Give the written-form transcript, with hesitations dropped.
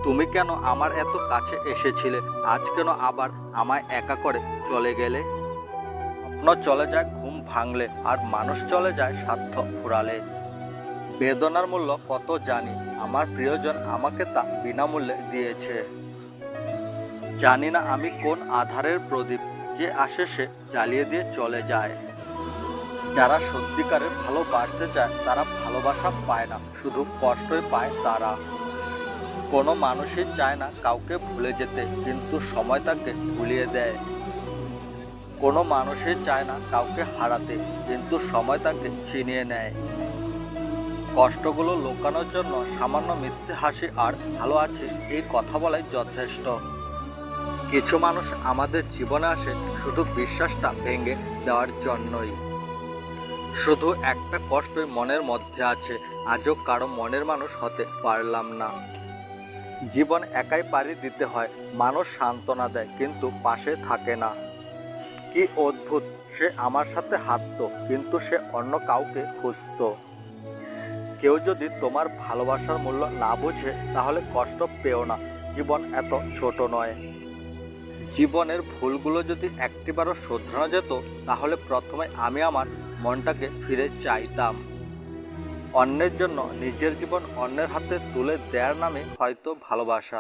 তুমি কেন আমার এত কাছে এসেছিলে, আজ কেন আবার আমায় একা করে চলে গেলে? স্বপ্ন চলে যায় ঘুম ভাঙলে, আর মানুষ চলে যায় স্বার্থ ফুরালে। বেদনার মূল্য কত জানি, আমার প্রিয়জন আমাকে তা বিনামূল্যে দিয়েছে। জানি না আমি কোন আধারের প্রদীপ, যে আসে সে জ্বালিয়ে দিয়ে চলে যায়। যারা সত্যিকারের ভালোবাসতে চায় তারা ভালোবাসা পায় না, শুধু কষ্টই পায় তারা। কোনো মানুষই চায় না কাউকে ভুলে যেতে, কিন্তু সময় তাকে ভুলিয়ে দেয়। কোনো মানুষই চায় না কাউকে হারাতে, কিন্তু সময় তাকে ছিনিয়ে নেয়। কষ্টগুলো লুকানোর জন্য সামান্য মিথ্যে হাসি আর ভালো আছিস এই কথা বলাই যথেষ্ট। কিছু মানুষ আমাদের জীবনে আসে শুধু বিশ্বাসটা ভেঙে দেওয়ার জন্যই। শুধু একটা কষ্টই মনের মধ্যে আছে, আজও কারো মনের মানুষ হতে পারলাম না। জীবন একাই পাড়ি দিতে হয়, মানুষ সান্ত্বনা দেয় কিন্তু পাশে থাকে না। কি অদ্ভুত, সে আমার সাথে হাঁটতো কিন্তু সে অন্য কাউকে খুঁজতো। কেউ যদি তোমার ভালোবাসার মূল্য না বোঝে তাহলে কষ্ট পেও না, জীবন এত ছোট নয়। জীবনের ভুলগুলো যদি একটিবারও শোধরানো যেত, তাহলে প্রথমে আমি আমার মনটাকে ফিরে চাইতাম। অন্যের জন্য নিজের জীবন অন্যের হাতে তুলে দেওয়ার নামে হয়তো ভালোবাসা।